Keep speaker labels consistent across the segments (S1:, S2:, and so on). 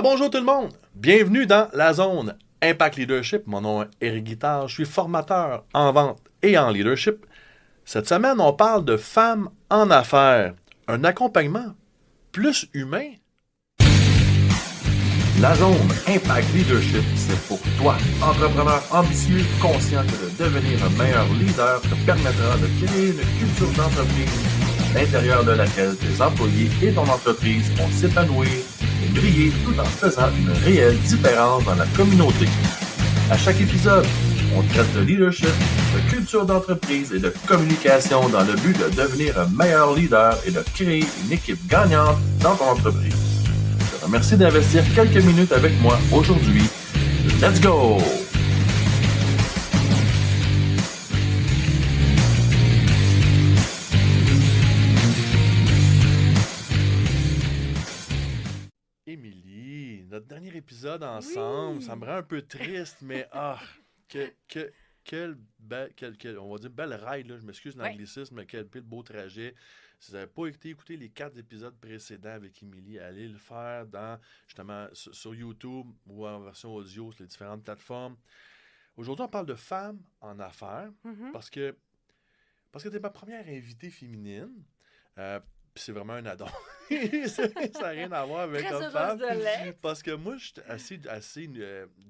S1: Bonjour tout le monde! Bienvenue dans la zone Impact Leadership. Mon nom est Éric Guittard, je suis formateur en vente et en leadership. Cette semaine, on parle de femmes en affaires, un accompagnement plus humain. La zone Impact Leadership, c'est pour toi, entrepreneur ambitieux, conscient que de devenir un meilleur leader te permettra de créer une culture d'entreprise à l'intérieur de laquelle tes employés et ton entreprise vont s'épanouir et briller tout en faisant une réelle différence dans la communauté. À chaque épisode, on traite de leadership, de culture d'entreprise et de communication dans le but de devenir un meilleur leader et de créer une équipe gagnante dans ton entreprise. Je te remercie d'investir quelques minutes avec moi aujourd'hui. Let's go! Émilie, notre dernier épisode ensemble,
S2: Oui.
S1: ça me rend un peu triste, mais quel on va dire belle ride, là. Je m'excuse de
S2: Ouais.
S1: l'anglicisme, mais quel beau trajet. Si vous n'avez pas écouté les 4 épisodes précédents avec Émilie, allez le faire justement sur YouTube ou en version audio sur les différentes plateformes. Aujourd'hui, on parle de femmes en affaires
S2: Mhm.
S1: parce que tu es ma première invitée féminine. Puis c'est vraiment un addon. Ça n'a rien à voir avec
S2: Très heureuse
S1: homme-femme.
S2: de l'être.
S1: Parce que moi, je suis assez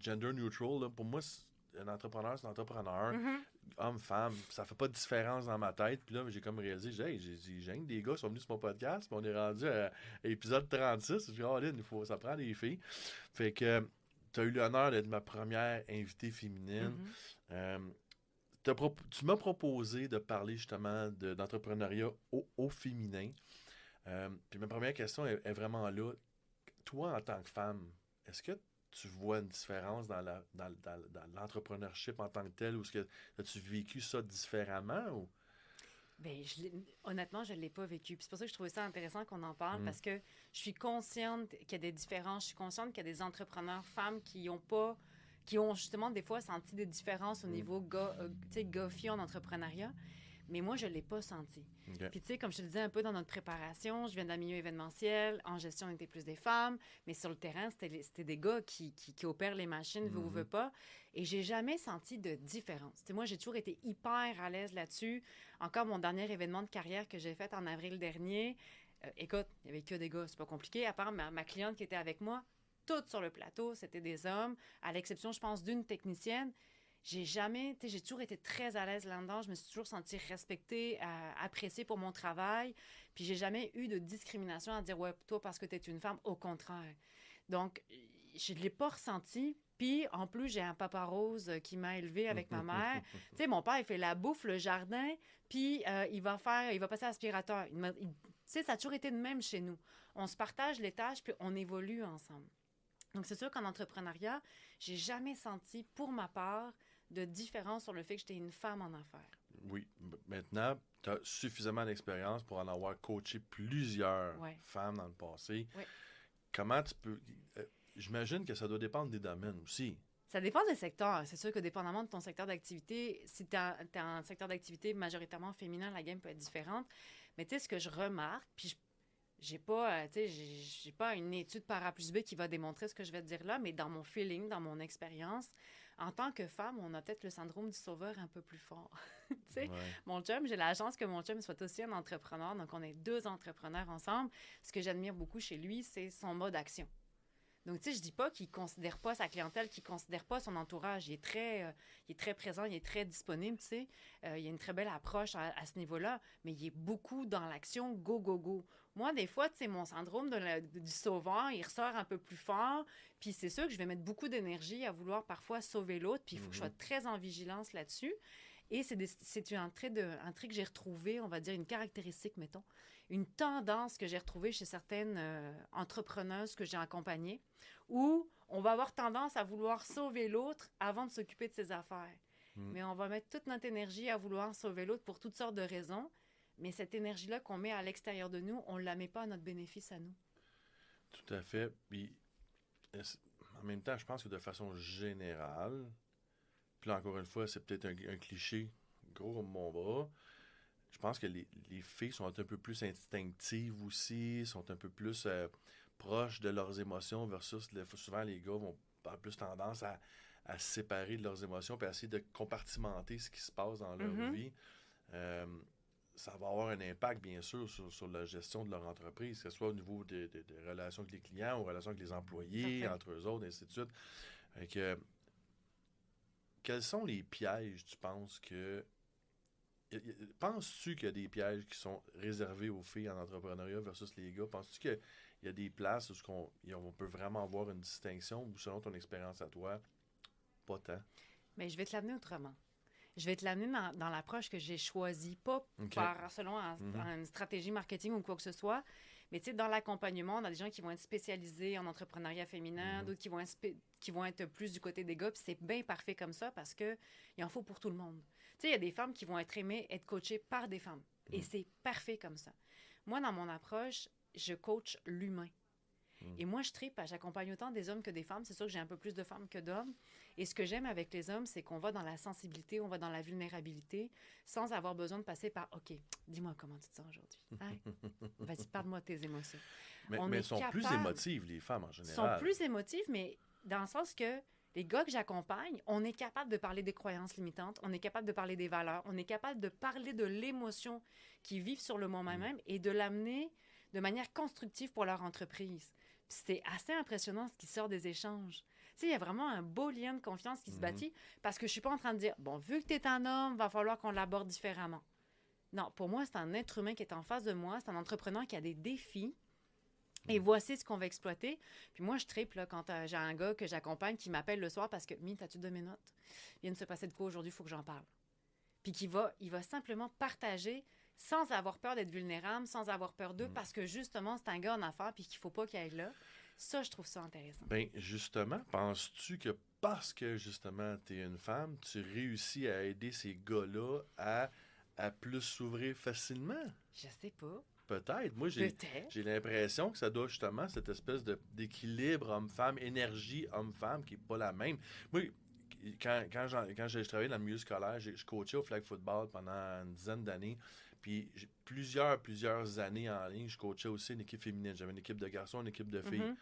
S1: gender neutral. Là. Pour moi, un entrepreneur, c'est un entrepreneur.
S2: Mhm.
S1: Homme-femme, ça fait pas de différence dans ma tête. Puis là, j'ai comme réalisé, j'ai des gars qui sont venus sur mon podcast. Puis on est rendu à l'épisode 36. Je dis, oh, là, ça prend des filles. Fait que tu as eu l'honneur d'être ma première invitée féminine.
S2: Mhm.
S1: Euh, tu m'as proposé de parler justement d'entrepreneuriat au féminin. Puis ma première question est vraiment là. Toi, en tant que femme, est-ce que tu vois une différence dans l'entrepreneurship en tant que tel, ou est-ce que as-tu vécu ça différemment? Ou...
S2: Ben, honnêtement, je ne l'ai pas vécu. Puis c'est pour ça que je trouvais ça intéressant qu'on en parle,
S1: Mm.
S2: parce que je suis consciente qu'il y a des différences. Je suis consciente qu'il y a des entrepreneurs femmes qui ont justement des fois senti des différences au niveau gars-filles en entrepreneuriat. Mais moi, je ne l'ai pas senti.
S1: Okay.
S2: Puis, tu sais, comme je te le disais un peu dans notre préparation, je viens d'un milieu événementiel. En gestion, on était plus des femmes. Mais sur le terrain, c'était des gars qui opèrent les machines, veut ou veut pas. Et j'ai jamais senti de différence. Tu sais, moi, j'ai toujours été hyper à l'aise là-dessus. Encore mon dernier événement de carrière que j'ai fait en avril dernier. Écoute, il n'y avait que des gars, c'est pas compliqué. À part ma cliente qui était avec moi, toutes sur le plateau, c'était des hommes. À l'exception, je pense, d'une technicienne. J'ai toujours été très à l'aise là-dedans. Je me suis toujours sentie respectée, appréciée pour mon travail. Puis j'ai jamais eu de discrimination à dire, ouais, toi, parce que tu es une femme. Au contraire. Donc, je ne l'ai pas ressenti. Puis, en plus, j'ai un papa rose qui m'a élevée avec ma mère. Tu sais, mon père, il fait la bouffe, le jardin, puis il va passer à l'aspirateur. Tu sais, ça a toujours été de même chez nous. On se partage les tâches, puis on évolue ensemble. Donc, c'est sûr qu'en entrepreneuriat, j'ai jamais senti, pour ma part, de différence sur le fait que j'étais une femme en affaires.
S1: Oui. Maintenant, tu as suffisamment d'expérience pour en avoir coaché plusieurs femmes dans le passé.
S2: Ouais.
S1: Comment tu peux... j'imagine que ça doit dépendre des domaines aussi.
S2: Ça dépend des secteurs. C'est sûr que dépendamment de ton secteur d'activité, si tu as un secteur d'activité majoritairement féminin, la game peut être différente. Mais tu sais, ce que je remarque, puis j'ai pas, j'ai pas une étude par A plus B qui va démontrer ce que je vais te dire là, mais dans mon feeling, dans mon expérience, en tant que femme, on a peut-être le syndrome du sauveur un peu plus fort. Tu sais, mon chum, j'ai la chance que mon chum soit aussi un entrepreneur, donc on est 2 entrepreneurs ensemble. Ce que j'admire beaucoup chez lui, c'est son mode action. Donc, tu sais, je dis pas qu'il considère pas sa clientèle, qu'il considère pas son entourage. Il est très présent, il est très disponible, tu sais. Il y a une très belle approche à ce niveau-là, mais il est beaucoup dans l'action go, go, go. Moi, des fois, tu sais, mon syndrome du sauveur, il ressort un peu plus fort. Puis c'est sûr que je vais mettre beaucoup d'énergie à vouloir parfois sauver l'autre. Puis il faut que je sois très en vigilance là-dessus. Et c'est un trait que j'ai retrouvé, on va dire, une caractéristique, mettons, une tendance que j'ai retrouvée chez certaines entrepreneuses que j'ai accompagnées, où on va avoir tendance à vouloir sauver l'autre avant de s'occuper de ses affaires. Mais on va mettre toute notre énergie à vouloir sauver l'autre pour toutes sortes de raisons. Mais cette énergie-là qu'on met à l'extérieur de nous, on ne la met pas à notre bénéfice à nous.
S1: Tout à fait. Puis, en même temps, je pense que de façon générale, puis là, encore une fois, c'est peut-être un cliché gros comme mon bras, je pense que les filles sont un peu plus instinctives aussi, sont un peu plus proches de leurs émotions versus souvent les gars vont avoir plus tendance à se séparer de leurs émotions puis à essayer de compartimenter ce qui se passe dans leur vie. Ça va avoir un impact, bien sûr, sur la gestion de leur entreprise, que ce soit au niveau des relations avec les clients ou relations avec les employés, entre eux autres, et ainsi de suite. Quels sont les pièges, tu penses, que... Penses-tu qu'il y a des pièges qui sont réservés aux filles en entrepreneuriat versus les gars? Penses-tu qu'il y a des places où on peut vraiment avoir une distinction ou selon ton expérience à toi, pas tant?
S2: Mais je vais te l'amener autrement. Je vais te l'amener dans l'approche que j'ai choisie, pas selon une stratégie marketing ou quoi que ce soit, mais tu sais, dans l'accompagnement, on a des gens qui vont être spécialisés en entrepreneuriat féminin, d'autres qui vont être plus du côté des gars, puis c'est bien parfait comme ça parce qu'il en faut pour tout le monde. Tu sais, il y a des femmes qui vont être aimées, être coachées par des femmes, et c'est parfait comme ça. Moi, dans mon approche, je coach l'humain. Et moi, je tripe, j'accompagne autant des hommes que des femmes. C'est sûr que j'ai un peu plus de femmes que d'hommes. Et ce que j'aime avec les hommes, c'est qu'on va dans la sensibilité, on va dans la vulnérabilité, sans avoir besoin de passer par « OK, dis-moi comment tu te sens aujourd'hui. Hein? Vas-y, parle-moi de tes émotions. »
S1: Mais elles sont plus émotives, les femmes, en général.
S2: Elles sont plus émotives, mais dans le sens que les gars que j'accompagne, on est capable de parler des croyances limitantes, on est capable de parler des valeurs, on est capable de parler de l'émotion qu'ils vivent sur le moment même et de l'amener de manière constructive pour leur entreprise. C'est assez impressionnant ce qui sort des échanges. Tu sais, il y a vraiment un beau lien de confiance qui se bâtit parce que je suis pas en train de dire, bon, vu que tu es un homme, va falloir qu'on l'aborde différemment. Non, pour moi, c'est un être humain qui est en face de moi, c'est un entrepreneur qui a des défis et voici ce qu'on va exploiter. Puis moi, je tripe là, quand j'ai un gars que j'accompagne qui m'appelle le soir parce que, t'as-tu de mes notes? Il vient de se passer de quoi aujourd'hui, il faut que j'en parle. Puis il va simplement partager sans avoir peur d'être vulnérable, sans avoir peur d'eux, parce que justement, c'est un gars en affaires puis qu'il ne faut pas qu'il aille là. Ça, je trouve ça intéressant.
S1: Bien, justement, penses-tu que parce que, justement, tu es une femme, tu réussis à aider ces gars-là à plus s'ouvrir facilement?
S2: Je sais pas.
S1: Peut-être. Moi, j'ai l'impression que ça doit justement cette espèce d'équilibre homme-femme, énergie homme-femme qui n'est pas la même. Moi, quand je travaillais dans le milieu scolaire, je coachais au flag football pendant une dizaine d'années. Puis plusieurs années en ligne, je coachais aussi une équipe féminine. J'avais une équipe de garçons, une équipe de filles.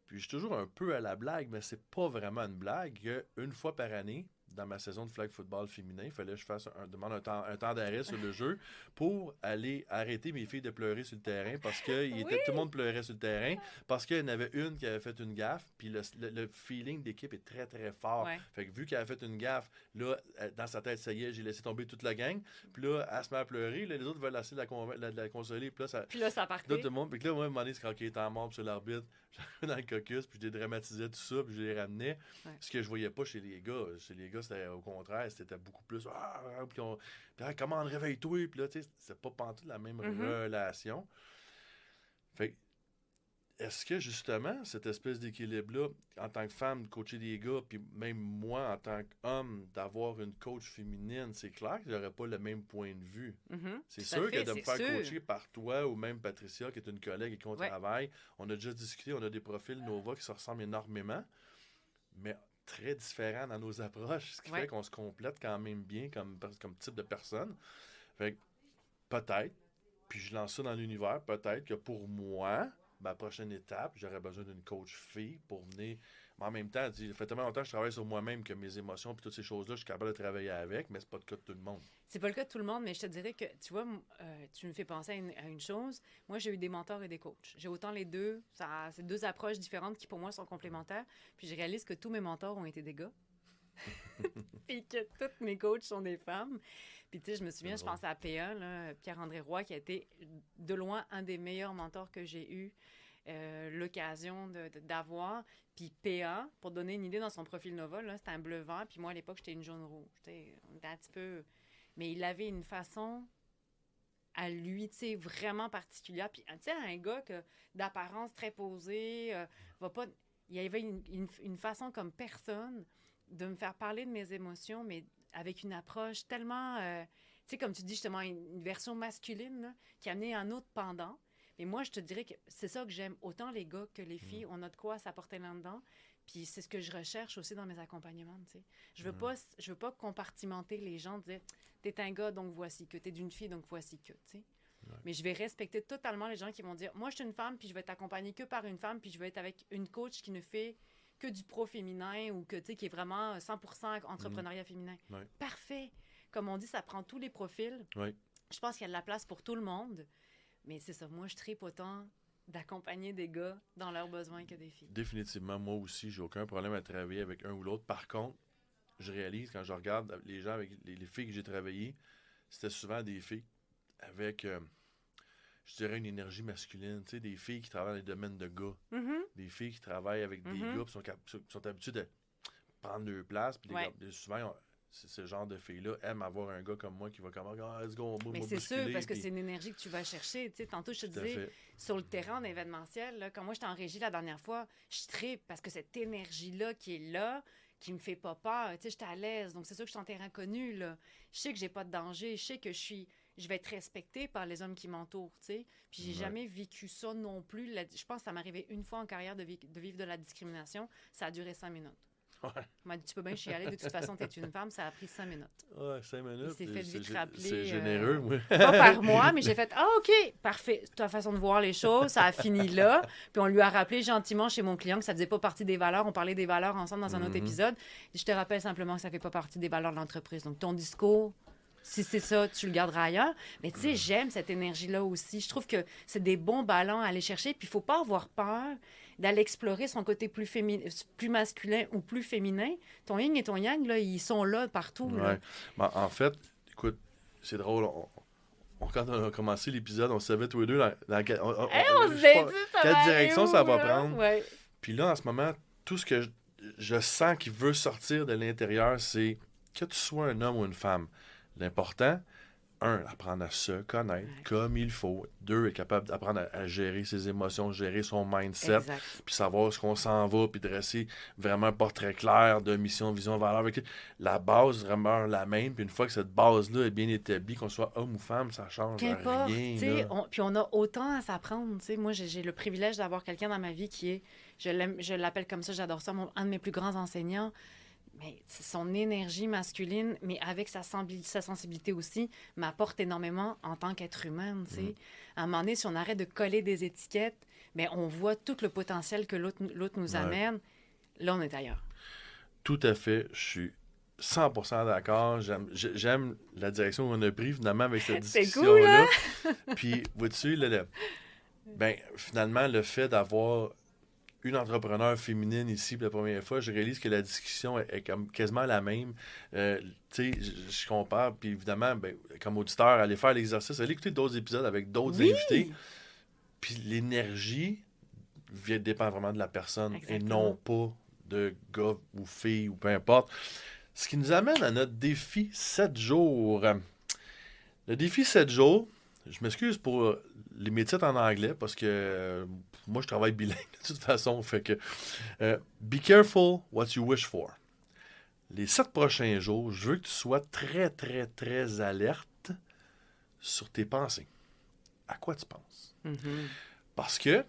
S1: Puis je suis toujours un peu à la blague, mais c'est pas vraiment une blague. Une fois par année, dans ma saison de flag football féminin, il fallait que je fasse un temps d'arrêt sur le jeu pour aller arrêter mes filles de pleurer sur le terrain parce que tout le monde pleurait sur le terrain parce qu'il y en avait une qui avait fait une gaffe, puis le feeling d'équipe est très, très fort.
S2: Ouais.
S1: Fait que vu qu'elle a fait une gaffe, là, dans sa tête, ça y est, j'ai laissé tomber toute la gang. Puis là, elle se met à pleurer. Là, les autres veulent essayer de la consoler. Puis là, ça
S2: partait.
S1: Là, tout le monde. Puis là, moi, à un moment donné, c'est quand il était en mort sur l'arbitre, j'arrivais dans le caucus, puis je dédramatisais tout ça, puis je les ramenais. Ouais. Ce que je voyais pas chez les gars. Chez les gars, c'était au contraire, c'était beaucoup plus puis comment on réveille-toi, puis là, tu sais, c'est pas pantoute la même relation. Fait que, est-ce que justement, cette espèce d'équilibre-là, en tant que femme, de coacher des gars, puis même moi, en tant qu'homme, d'avoir une coach féminine, c'est clair que j'aurais pas le même point de vue. C'est sûr que de me faire coacher par toi ou même Patricia, qui est une collègue et qu'on travaille, on a déjà discuté, on a des profils Nova qui se ressemblent énormément, mais très différents dans nos approches, ce qui fait qu'on se complète quand même bien comme type de personne. Fait que peut-être, puis je lance ça dans l'univers, peut-être que pour moi, ma prochaine étape, j'aurais besoin d'une coach fille pour venir. Mais en même temps, ça fait tellement longtemps que je travaille sur moi-même que mes émotions et toutes ces choses-là, je suis capable de travailler avec, mais c'est pas le cas de tout le monde.
S2: C'est pas le cas de tout le monde, mais je te dirais que, tu vois, tu me fais penser à une chose. Moi, j'ai eu des mentors et des coachs. J'ai autant les deux. C'est deux approches différentes qui, pour moi, sont complémentaires. Puis je réalise que tous mes mentors ont été des gars. Puis que toutes mes coachs sont des femmes. Puis tu sais, je me souviens, je pensais à PA, là, Pierre-André Roy, qui a été de loin un des meilleurs mentors que j'ai eu l'occasion d'avoir. Puis PA, pour donner une idée dans son profil Nova, là, c'était un bleu-vert. Puis moi, à l'époque, j'étais une jaune-rouge. On était un petit peu... Mais il avait une façon à lui, tu sais, vraiment particulière. Puis, tu sais, un gars d'apparence très posée, va pas... Il y avait une façon comme personne de me faire parler de mes émotions, mais avec une approche tellement... tu sais, comme tu dis, justement, une version masculine là, qui amenait un autre pendant. Mais moi, je te dirais que c'est ça que j'aime. Autant les gars que les filles, on a de quoi s'apporter là-dedans. Puis c'est ce que je recherche aussi dans mes accompagnements, tu sais. Je veux pas compartimenter les gens, dire « T'es un gars, donc voici que. T'es d'une fille, donc voici que. » Tu sais. Mais je vais respecter totalement les gens qui vont dire, moi, je suis une femme, puis je vais être accompagnée que par une femme, puis je vais être avec une coach qui ne fait que du pro féminin ou que, tu sais, qui est vraiment 100% entrepreneuriat féminin.
S3: Ouais.
S2: Parfait. Comme on dit, ça prend tous les profils.
S3: Ouais.
S2: Je pense qu'il y a de la place pour tout le monde. Mais c'est ça, moi, je tripe autant d'accompagner des gars dans leurs besoins que des filles.
S3: Définitivement, moi aussi, j'ai aucun problème à travailler avec un ou l'autre. Par contre, je réalise quand je regarde les gens avec les filles que j'ai travaillées, c'était souvent des filles avec, je dirais, une énergie masculine. Tu sais, des filles qui travaillent dans les domaines de gars.
S2: Mm-hmm.
S3: Des filles qui travaillent avec des gars qui sont habitués de prendre leur place. Puis souvent, ce genre de filles-là aiment avoir un gars comme moi qui va comme let's go,
S2: Mais c'est sûr, parce que c'est une énergie que tu vas chercher. Tu sais, tantôt, je te disais, sur le terrain en événementiel, là, quand moi j'étais en régie la dernière fois, je tripe parce que cette énergie-là qui est là, qui me fait pas peur, tu sais, j'étais à l'aise. Donc, c'est sûr que je suis en terrain connu, là. Je sais que j'ai pas de danger. Je sais que je vais être respectée par les hommes qui m'entourent, tu sais. Puis j'ai jamais vécu ça non plus. Je pense que ça m'est arrivé une fois en carrière de vivre de la discrimination. Ça a duré 5 minutes.
S3: Ouais.
S2: Il m'a dit, tu peux bien chialer, de toute façon, t'es une femme. Ça a pris 5 minutes.
S3: Ouais, 5 minutes.
S2: Il s'est fait vite rappeler.
S3: C'est généreux, oui.
S2: Pas par moi, mais j'ai fait, OK, parfait. Ta façon de voir les choses, ça a fini là. Puis on lui a rappelé gentiment chez mon client que ça faisait pas partie des valeurs. On parlait des valeurs ensemble dans un autre épisode. Et je te rappelle simplement que ça fait pas partie des valeurs de l'entreprise. Donc, ton discours, si c'est ça, tu le garderas ailleurs. Mais tu sais, j'aime cette énergie-là aussi. Je trouve que c'est des bons ballons à aller chercher. Puis il faut pas avoir peur d'aller explorer son côté plus masculin ou plus féminin. Ton yin et ton yang, là, ils sont là partout.
S3: Ouais.
S2: Là.
S3: Ben, en fait, écoute, c'est drôle. Quand on a commencé l'épisode, on savait tous les deux dans quelle direction ça va prendre.
S2: Ouais.
S3: Puis là, en ce moment, tout ce que je sens qui veut sortir de l'intérieur, c'est que tu sois un homme ou une femme. L'important, 1, apprendre à se connaître comme il faut. 2, être capable d'apprendre à gérer ses émotions, gérer son mindset, puis savoir ce qu'on s'en va, puis dresser vraiment un portrait clair de mission, vision, valeur. La base demeure la même, puis une fois que cette base-là est bien établie, qu'on soit homme ou femme, ça change
S2: Qu'importe,
S3: rien.
S2: Puis on a autant à s'apprendre. Moi, j'ai le privilège d'avoir quelqu'un dans ma vie qui est, je l'appelle comme ça, j'adore ça, un de mes plus grands enseignants. Mais son énergie masculine, mais avec sa sensibilité aussi, m'apporte énormément en tant qu'être humaine. À un moment donné, si on arrête de coller des étiquettes, mais on voit tout le potentiel que l'autre nous amène. Là, on est ailleurs.
S3: Tout à fait. Je suis 100% d'accord. J'aime la direction qu'on a prise, finalement, avec cette discussion-là.
S2: C'est cool, hein?
S3: Puis, vois-tu, finalement, le fait d'avoir une entrepreneure féminine ici pour la première fois, je réalise que la discussion est comme quasiment la même. Tu sais, je compare, puis évidemment, comme auditeur, aller faire l'exercice, aller écouter d'autres épisodes avec d'autres invités. Puis l'énergie dépend vraiment de la personne. Exactement. Et non pas de gars ou filles ou peu importe. Ce qui nous amène à notre défi 7 jours. Le défi 7 jours, je m'excuse pour les métiers en anglais parce que moi, je travaille bilingue de toute façon. Fait que be careful what you wish for. Les 7 prochains jours, je veux que tu sois très, très, très alerte sur tes pensées. À quoi tu penses?
S2: Mm-hmm.
S3: Parce que,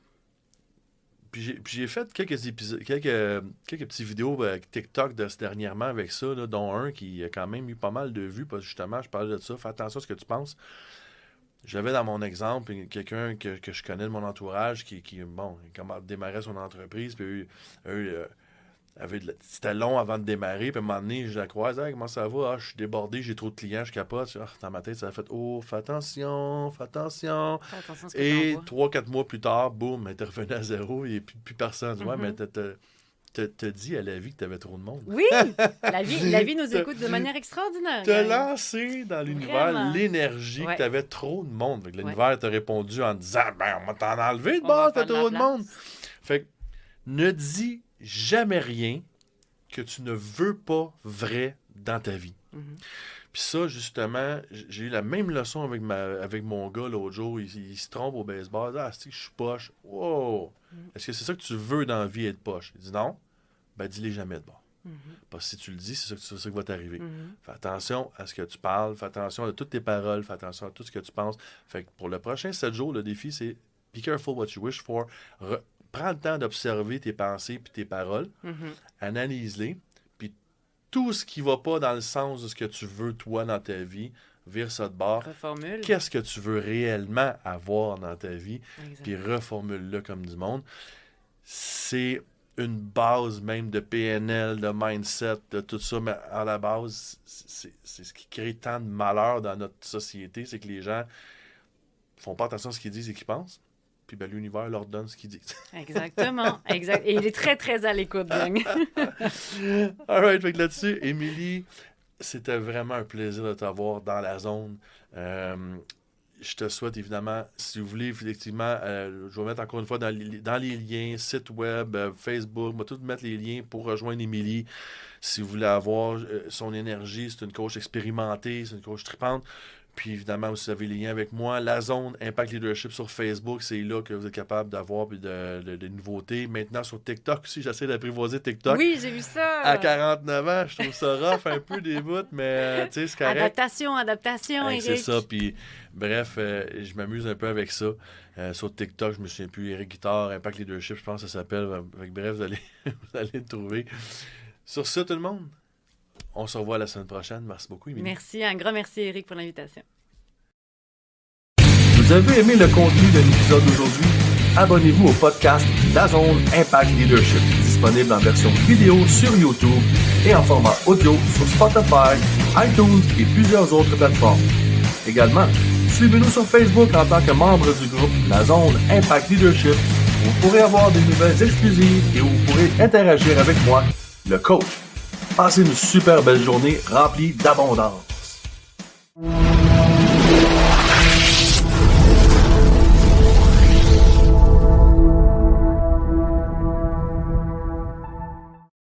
S3: puis j'ai fait quelques épisodes, quelques petites vidéos TikTok dernièrement avec ça, là, dont un qui a quand même eu pas mal de vues, parce que justement, je parlais de ça. Fais attention à ce que tu penses. J'avais dans mon exemple quelqu'un que je connais de mon entourage qui démarrait son entreprise, puis c'était long avant de démarrer, puis à un moment donné, je la croise, comment ça va? Je suis débordé, j'ai trop de clients, je capote. Dans ma tête, ça a fait, fais attention. Et 3-4 mois plus tard, boum, elle était revenue à zéro, il n'y a plus personne. Ouais, mais t'as dit à la vie que t'avais trop de monde.
S2: Oui! La vie nous écoute de manière extraordinaire.
S3: T'as lancé dans l'univers
S2: Vraiment.
S3: l'énergie que t'avais trop de monde. Fait que l'univers t'a répondu en disant, on va t'en enlever de bord, t'as trop de monde. Fait que ne dis jamais rien que tu ne veux pas vrai dans ta vie.
S2: Mm-hmm.
S3: Puis ça, justement, j'ai eu la même leçon avec mon gars l'autre jour. Il se trompe au baseball. C'est que je suis poche. Wow! Est-ce que c'est ça que tu veux dans la vie, être poche? Il dit non. Ben, dis-les jamais de bord.
S2: Mm-hmm.
S3: Parce que si tu le dis, c'est ça qui va t'arriver.
S2: Mm-hmm.
S3: Fais attention à ce que tu parles. Fais attention à toutes tes paroles. Fais attention à tout ce que tu penses. Fait que pour le prochain 7 jours, le défi, c'est be careful what you wish for. Prends le temps d'observer tes pensées puis tes paroles.
S2: Mm-hmm.
S3: Analyse-les. Puis tout ce qui va pas dans le sens de ce que tu veux, toi, dans ta vie, vire ça de bord.
S2: Reformule.
S3: Qu'est-ce que tu veux réellement avoir dans ta vie?
S2: Exact.
S3: Puis reformule-le comme du monde. C'est une base même de PNL, de mindset, de tout ça, mais à la base, c'est ce qui crée tant de malheur dans notre société, c'est que les gens font pas attention à ce qu'ils disent et qu'ils pensent, puis ben, l'univers leur donne ce qu'ils disent.
S2: Exactement, exact. Et il est très, très à l'écoute, gang.
S3: All right, fait que là-dessus, Émilie, c'était vraiment un plaisir de t'avoir dans la zone. Je te souhaite évidemment, si vous voulez, effectivement, je vais mettre encore une fois dans les liens, site web, Facebook, je vais tout mettre les liens pour rejoindre Émilie. Si vous voulez avoir son énergie, c'est une coach expérimentée, c'est une coach tripante. Puis évidemment, vous avez les liens avec moi. La zone Impact Leadership sur Facebook, c'est là que vous êtes capable d'avoir des nouveautés. Maintenant, sur TikTok aussi, j'essaie d'apprivoiser TikTok.
S2: Oui, j'ai vu ça.
S3: À 49 ans, je trouve ça rough un peu des bouts, mais tu sais, c'est correct.
S2: Adaptation,
S3: Hey,
S2: Éric.
S3: c'est ça, puis bref, je m'amuse un peu avec ça. Sur TikTok, je me souviens plus, Éric Guitard, Impact Leadership, je pense que ça s'appelle. Bref, vous allez le trouver. Sur ça, tout le monde, on se revoit la semaine prochaine. Merci beaucoup, Émilie.
S2: Merci, un grand merci, Éric, pour l'invitation.
S1: Vous avez aimé le contenu de l'épisode d'aujourd'hui? Abonnez-vous au podcast La Zone Impact Leadership, disponible en version vidéo sur YouTube et en format audio sur Spotify, iTunes et plusieurs autres plateformes. Également, suivez-nous sur Facebook en tant que membre du groupe La Zone Impact Leadership, où vous pourrez avoir des nouvelles exclusives et où vous pourrez interagir avec moi, le coach. Passez une super belle journée remplie d'abondance.